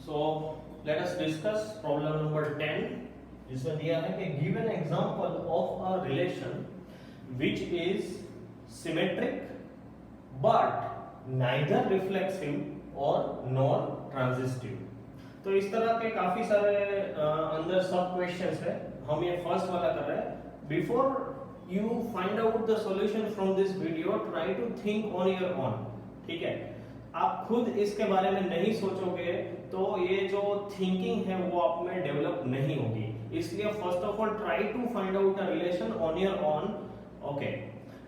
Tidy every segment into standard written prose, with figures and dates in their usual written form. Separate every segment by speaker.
Speaker 1: So let us discuss problem number 10 जिसमें दिया है कि give an example of a relation which is symmetric but neither reflexive or nor transitive। तो इस तरह के काफी सारे अंदर सब क्वेश्चंस है। हम ये फर्स्ट वाला कर रहे हैं। Before you find out the solution from this video try to think on your own. ठीक है, आप खुद इसके बारे में नहीं सोचोगे तो ये जो थिंकिंग है वो आप में डेवलप नहीं होगी। इसलिए first of all try to find out a relation on your own. Okay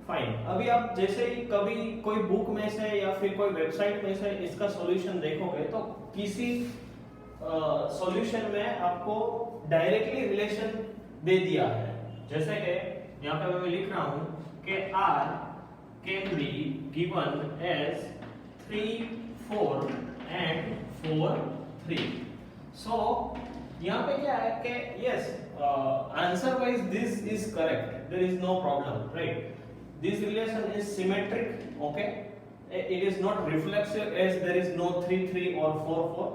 Speaker 1: fine. अभी आप जैसे ही कभी कोई बुक में से या फिर कोई वेबसाइट में से इसका सॉल्यूशन देखोगे तो किसी सॉल्यूशन में आपको डायरेक्टली रिलेशन दे दिया है। जैसे कि यहाँ पे मैं लिख रहा हूं कि R can be given as 3, 4 and 4, 3। So यहाँ पे क्या है कि yes answer wise this is correct, there is no problem, right. This relation is symmetric, okay, it is not reflexive as there is no 3, 3 or 4, 4,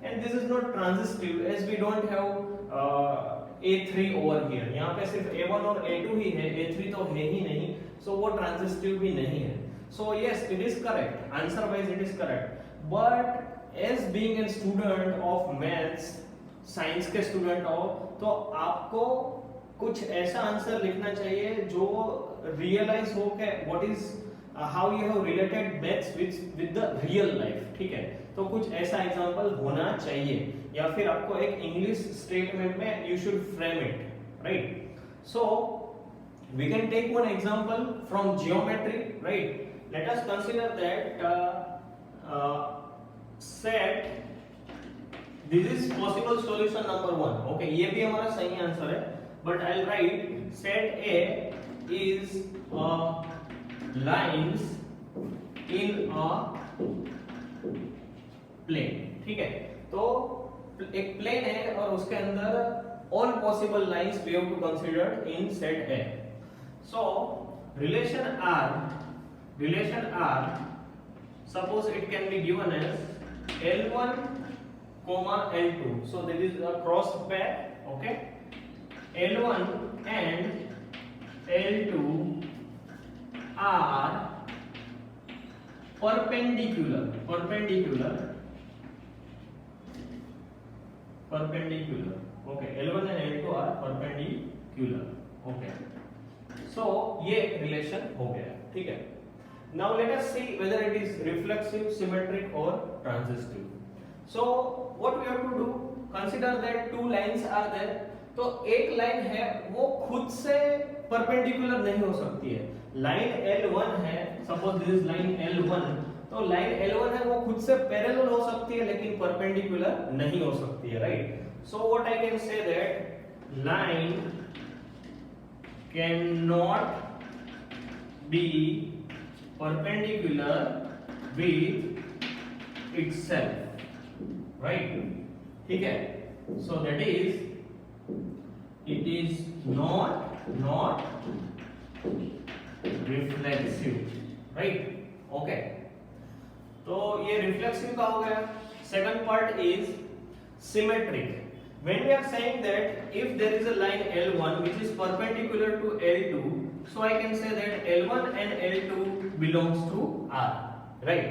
Speaker 1: and this is not transitive as we don't have A3 over here। यहाँ पे सिर्फ A1 और A2 ही है, A3 तो है ही नहीं, so वो transitive भी नहीं है। So yes, it is correct, answer wise it is correct, but as being a student of maths, science के स्टूडेंट हो तो आपको कुछ ऐसा आंसर लिखना चाहिए जो रियलाइज हो कि what is how you have related maths with the real life. ठीक है, तो कुछ ऐसा एग्जांपल होना चाहिए या फिर आपको एक इंग्लिश स्टेटमेंट में you should frame it, right. So we can take one example from geometry, right. Let us consider that set this is possible solution number 1। Okay, ये भी हमारा सही आंसर है, but I will write set A is lines in a plane. ठीक है, तो एक plane है और उसके अंदर all possible lines we have to consider in set A. So relation R suppose it can be given as L1 comma L2, so this is a cross pair, okay। L1 and L2 are perpendicular, okay। L1 and L2 are perpendicular, okay। so ये relation हो गया, ठीक है। now let us see whether it is reflexive, symmetric or transitive। so what we have to do, consider that two lines are there। तो एक line है वो खुद से परपेंडिकुलर नहीं हो सकती है। लाइन L1 है, suppose this is line L1, तो लाइन L1 है वो खुद से पैरेलल हो सकती है लेकिन परपेंडिकुलर नहीं हो सकती है, right. So what I can say that line can not be perpendicular with itself, right. ठीक है, so that is it is not reflexive, right, okay। तो ये reflexive का हो गया। second part is symmetric। when we are saying that if there is a line L1 which is perpendicular to L2, so I can say that L1 and L2 belongs to R, right।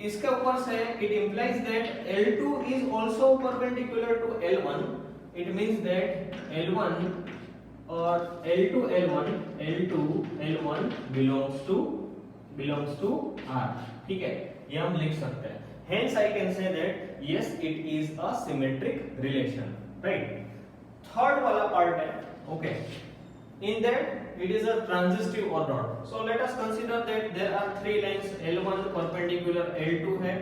Speaker 1: इसके ऊपर से it implies that L2 is also perpendicular to L1। it means that L1 or L2 L1 belongs to R। ठीक है, ये हम लिख सकते हैं। hence I can say that yes it is a symmetric relation, right। Third वाला part है, okay, in that it is a transitive or not। so let us consider that there are three lines, L1 perpendicular L2 है,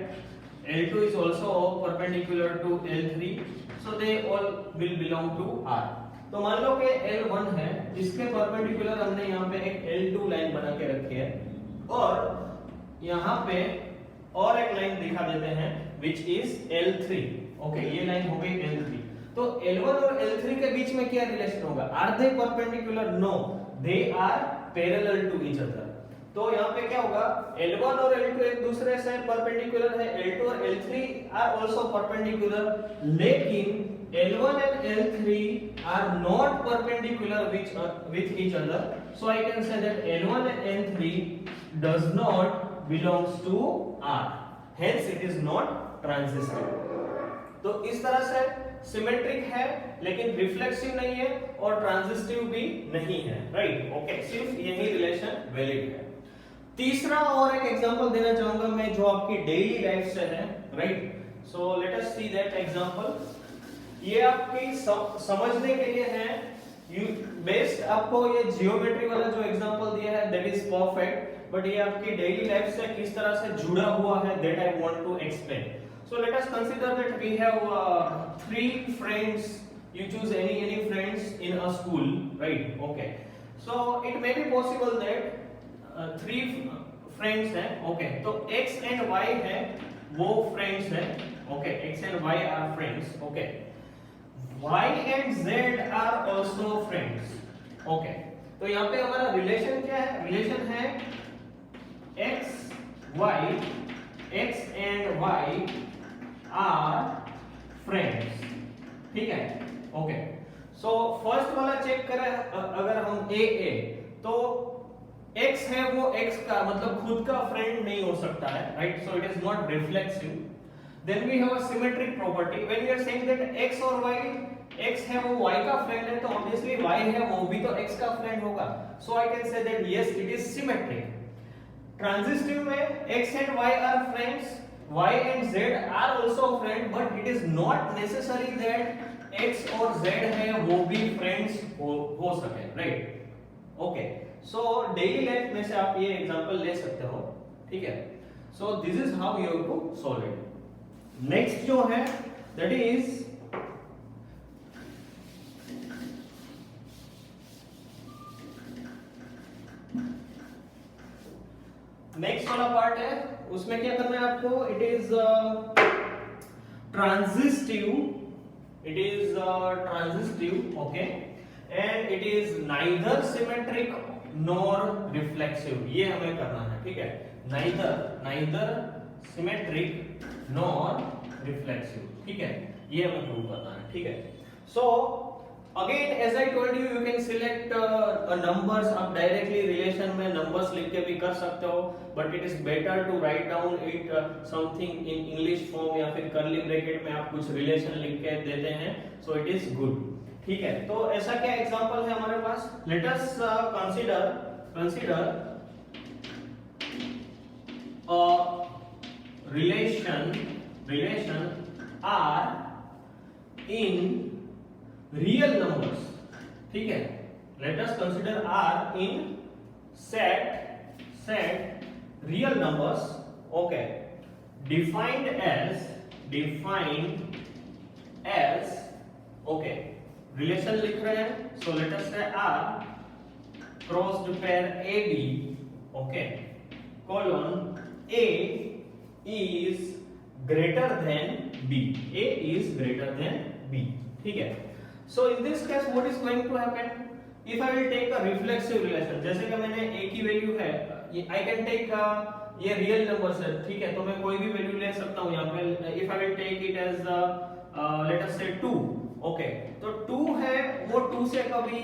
Speaker 1: L2 is also perpendicular to L3, so they all will belong to R। तो मान लो कि L1 है, इसके perpendicular हमने यहाँ पे एक L2 लाइन बना के रखी है और यहाँ पे और एक लाइन दिखा देते हैं which is L3, ओके। ये लाइन हो गई L3। तो L1 और L3 के बीच में क्या रिलेशन होगा? Are they perpendicular? No, they are parallel to each other. तो यहाँ पे क्या होगा, L1 और L2 एक दूसरे से परपेंडिकुलर है, L2 और L3 आर आल्सो परपेंडिकुलर, लेकिन L1 and L3 are not perpendicular with each other. So I can say that L1 and L3 does not belongs to R. Hence it is not transistive. तो इस तरह से symmetric है लेकिन reflexive नहीं है और ट्रांजिस्टिव भी नहीं है, राइट? ओके, सिर्फ यही रिलेशन वैलिड है। तीसरा और एक एग्जांपल देना चाहूंगा मैं जो आपकी डेली लाइफ से है, right? So let us see that example. ये आपकी समझने के लिए है, यू बेस्ट आपको ये जियोमेट्री वाला जो एग्जांपल दिया है दैट इज परफेक्ट, बट ये आपकी डेली लाइफ से किस तरह से जुड़ा हुआ है that I want to explain. So let us consider that we have 3 friends. You choose any friends in a school, right? Okay. So it may be possible that 3 friends हैं, okay? तो X and Y है, वो friends हैं, okay? X and Y are friends, okay? Y and Z are also friends, okay? तो यहाँ पे हमारा relation क्या है? रिलेशन है X and Y are friends, ठीक है? ओके, सो फर्स्ट वाला चेक करें अगर हम ए तो x है वो x का मतलब खुद का फ्रेंड नहीं हो सकता है, right? So it is not reflexive. Then we have a symmetric property when we are saying that x और y, x है वो y का फ्रेंड है तो ऑब्वियसली y है वो भी तो x का फ्रेंड होगा, so I can say that yes it is symmetric. Transitive में x and y are friends, Y and Z are also friends, but it is not necessary that X और Z है वो भी friends हो सके, right? Okay, so daily life में से आप ये example ले सकते हो, ठीक है? So this is how you have to solve it. Next जो है that is नेक्स्ट वाला पार्ट है, उसमें क्या करना है आपको? It is transitive, okay, and it is neither symmetric nor reflexive, ये हमें करना है, ठीक है? नाइदर सिमेट्रिक नॉर रिफ्लेक्सिव, ठीक है? ये हमें प्रूव करना है, ठीक है? सो Again, as I told you, you can select numbers. आप directly relation में numbers लिख के भी कर सकते हो, but it is better to write down it something in English form या फिर curly bracket में आप कुछ relation लिख के देते हैं, so it is good. ठीक है? तो ऐसा क्या example है हमारे पास? Let us consider a relation R in real numbers, ठीक है? Let us consider R in set real numbers, okay, defined as okay, relation लिख रहे हैं, so let us say R crossed pair AB, okay, colon A is greater than B, A is greater than B, ठीक है? So in this case what is going to happen? If I will take a reflexive relation, जैसे कि मैंने A की value है, I can take ये real numbers है, ठीक है? तो मैं कोई भी वैल्यू ले सकता हूँ यहाँ पे। If I will take it as let us say 2, okay, तो 2 है वो 2 से कभी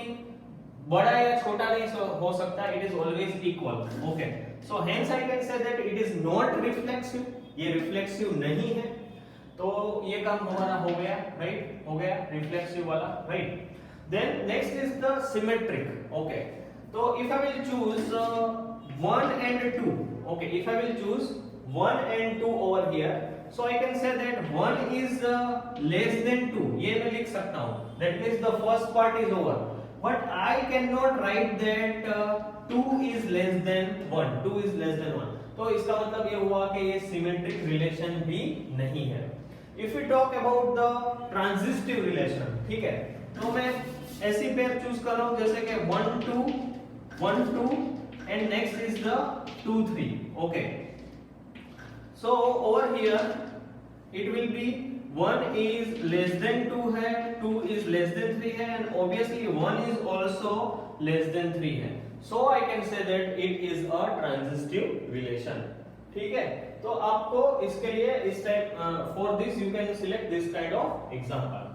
Speaker 1: बड़ा या छोटा नहीं हो सकता, it is always equal, okay? So hence I can say that it is not reflexive, ये रिफ्लेक्सिव नहीं है, तो ये काम हमारा हो गया, राइट? हो गया रिफ्लेक्सिव वाला, right? Then next is the symmetric, okay, तो if I will choose 1 and 2, okay, if I will choose 1 and 2 over here, so I can say that 1 is less than 2, ये मैं लिख सकता हूँ, that means the first part is over, but I cannot write that 2 is less than 1, 2 is less than 1, तो इसका मतलब ये हुआ कि ये सिमेट्रिक रिलेशन भी नहीं है। If we talk about the transitive relation, ठीक है? तो मैं ऐसी पेयर चूज कर रहा हूँ जैसे कि 1 2 and next is the 2 3, okay? So over here it will be 1 is less than 2 है, 2 is less than 3 है, and obviously 1 is also less than 3 है, so I can say that it is a transitive relation. ठीक है, तो आपको इसके लिए इस type for this you can select this kind of example.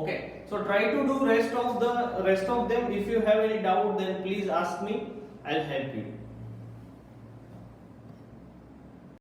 Speaker 1: Okay, so try to do rest of them. If you have any doubt, then please ask me, I'll help you.